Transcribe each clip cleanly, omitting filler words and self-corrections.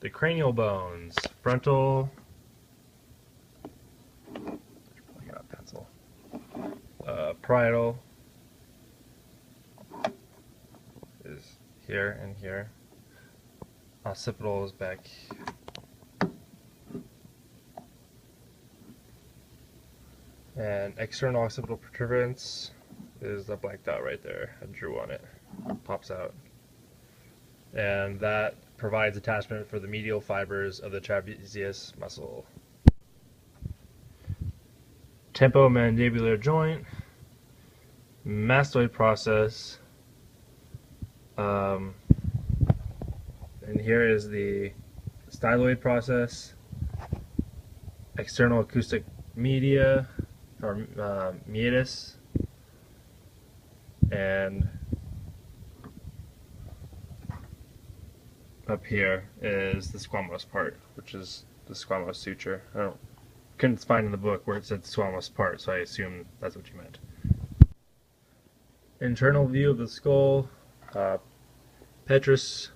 the cranial bones, frontal, I got a pencil, parietal is here and here, occipital is back, and external occipital protuberance is the black dot right there. I drew on it, pops out, and that provides attachment for the medial fibers of the trapezius muscle. Temporomandibular joint, mastoid process, and here is the styloid process, external acoustic media, or meatus, and up here is the squamose part, which is the squamose suture. Couldn't find in the book where it said squamose part, so I assume that's what you meant. Internal view of the skull, petrous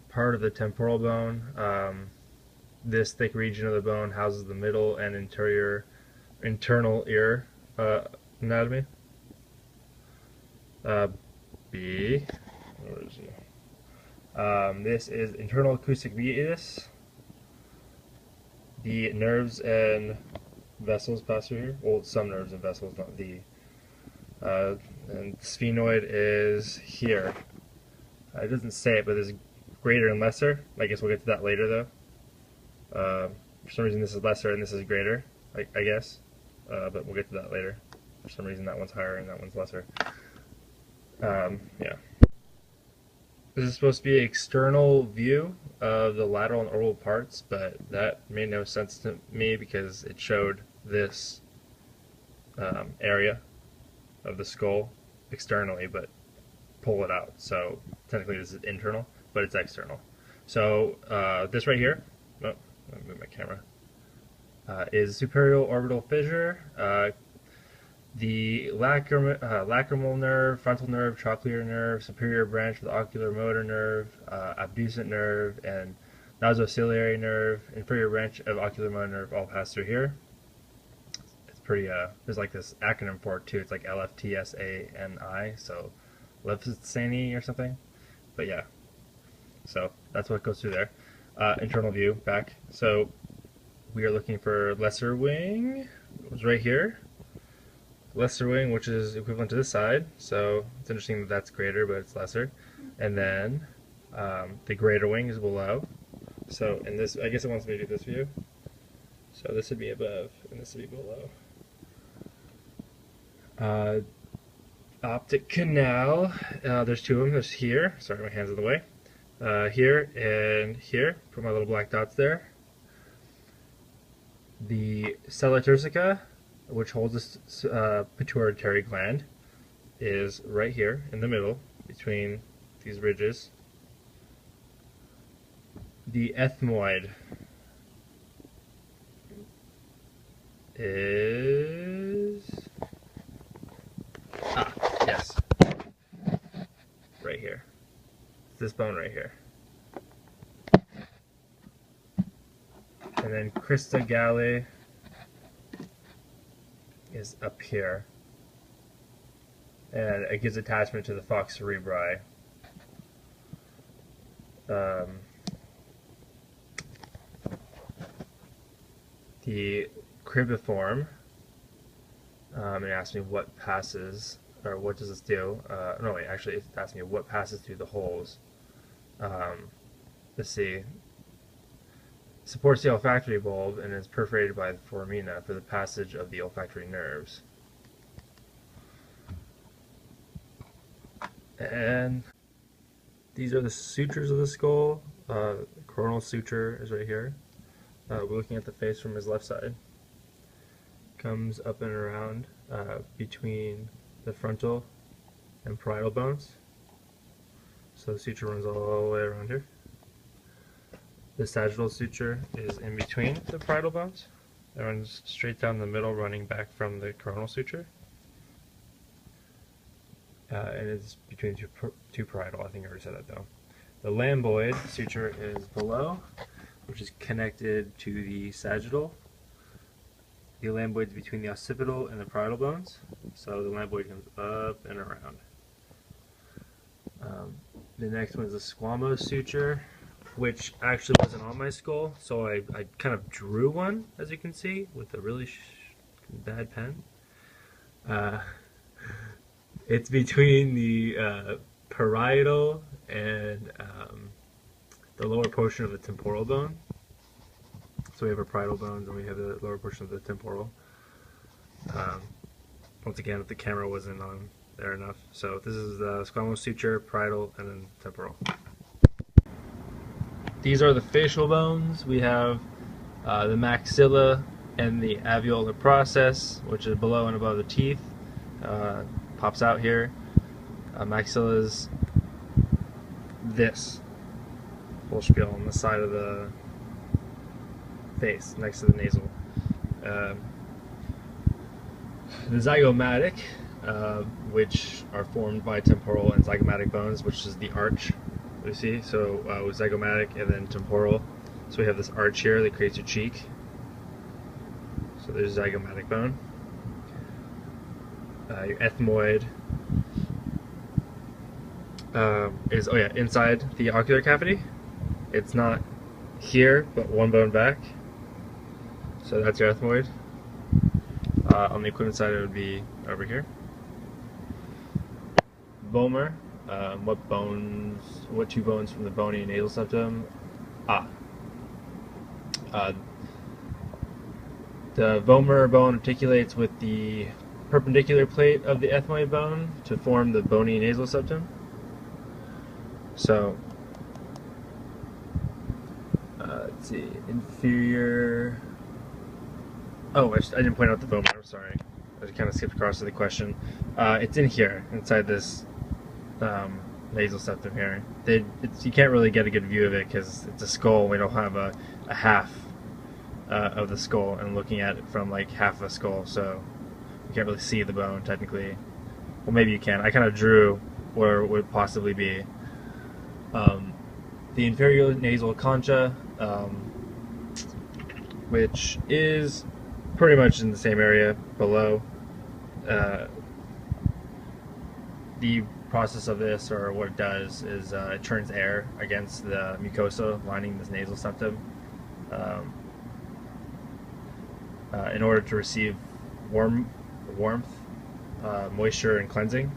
part of the temporal bone. This thick region of the bone houses the middle and internal ear anatomy. B. Where is he? This is internal acoustic meatus. The nerves and vessels pass through here. Well, some nerves and vessels, not the. And sphenoid is here. It doesn't say it, but there's greater and lesser. I guess we'll get to that later, though. For some reason, this is lesser and this is greater, I guess. But we'll get to that later. For some reason, that one's higher and that one's lesser. Yeah. This is supposed to be an external view of the lateral and orbital parts, but that made no sense to me because it showed this area of the skull externally, but pull it out. So technically this is internal, but it's external. So this right here, oh, let me move my camera, is superior orbital fissure. The lacrimal nerve, frontal nerve, trochlear nerve, superior branch of the ocular motor nerve, abducent nerve, and nasociliary nerve, inferior branch of ocular motor nerve all pass through here. It's pretty, there's like this acronym for it too. It's like LFTSANI, so Leftsani or something. But yeah, so that's what goes through there. Internal view, back. So we are looking for lesser wing. It was right here. Lesser wing, which is equivalent to this side, so it's interesting that that's greater, but it's lesser. And then the greater wing is below. So in this, I guess it wants me to do this view. So this would be above, and this would be below. Optic canal. There's two of them. There's here. Sorry, my hand's in the way. Here and here. Put my little black dots there. The sella turcica, which holds this pituitary gland, is right here in the middle between these ridges. The ethmoid is yes, right here. It's this bone right here. And then crista galli is up here, and it gives attachment to the falx cerebri. The cribiform, it asked me what passes, or what does this do? No, wait, actually it asked me what passes through the holes. Let's see. Supports the olfactory bulb and is perforated by the foramina for the passage of the olfactory nerves. And these are the sutures of the skull. The coronal suture is right here. We're looking at the face from his left side. Comes up and around between the frontal and parietal bones. So the suture runs all the way around here. The sagittal suture is in between the parietal bones. It runs straight down the middle, running back from the coronal suture. And it's between two parietal. I think I already said that though. The lambdoid suture is below, which is connected to the sagittal. The lambdoid is between the occipital and the parietal bones, so the lambdoid comes up and around. The next one is the squamose suture, which actually wasn't on my skull, so I kind of drew one, as you can see, with a really bad pen. It's between the parietal and the lower portion of the temporal bone. So we have our parietal bones and we have the lower portion of the temporal. Once again, if the camera wasn't on there enough. So this is the squamose suture, parietal, and then temporal. These are the facial bones. We have the maxilla and the alveolar process, which is below and above the teeth. Pops out here. Maxilla is this full spiel on the side of the face, next to the nasal. The zygomatic, which are formed by temporal and zygomatic bones, which is the arch we see. So with zygomatic and then temporal, so we have this arch here that creates your cheek. So there's zygomatic bone. Your ethmoid is inside the ocular cavity. It's not here, but one bone back. So that's your ethmoid. On the equipment side, it would be over here. Vomer. What two bones from the bony nasal septum? The vomer bone articulates with the perpendicular plate of the ethmoid bone to form the bony nasal septum. So, let's see, inferior. Oh, I didn't point out the vomer. I'm sorry. I kind of skipped across to the question. It's in here, inside this nasal septum here. You can't really get a good view of it because it's a skull. We don't have a half of the skull, and looking at it from like half of a skull, so you can't really see the bone technically. Well, maybe you can. I kind of drew where it would possibly be. The inferior nasal concha, which is pretty much in the same area below. The process of this, or what it does, is it turns air against the mucosa lining this nasal septum in order to receive warmth, moisture, and cleansing,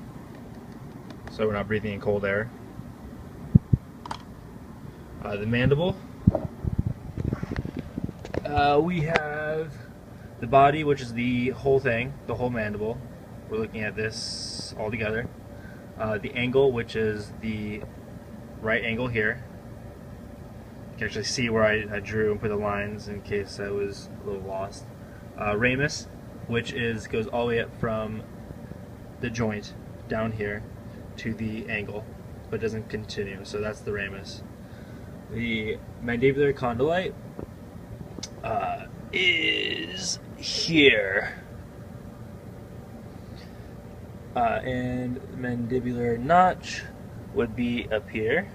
so we're not breathing in cold air. The mandible. We have the body, which is the whole thing, the whole mandible. We're looking at this all together. The angle, which is the right angle here. You can actually see where I drew and put the lines in case I was a little lost. Ramus, which goes all the way up from the joint down here to the angle, but doesn't continue. So that's the ramus. The mandibular condylite is here, and mandibular notch would be up here,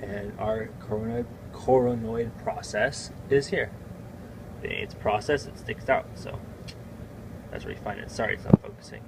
and our coronoid process is here. It's process, it sticks out, so that's where you find it. Sorry, it's not focusing.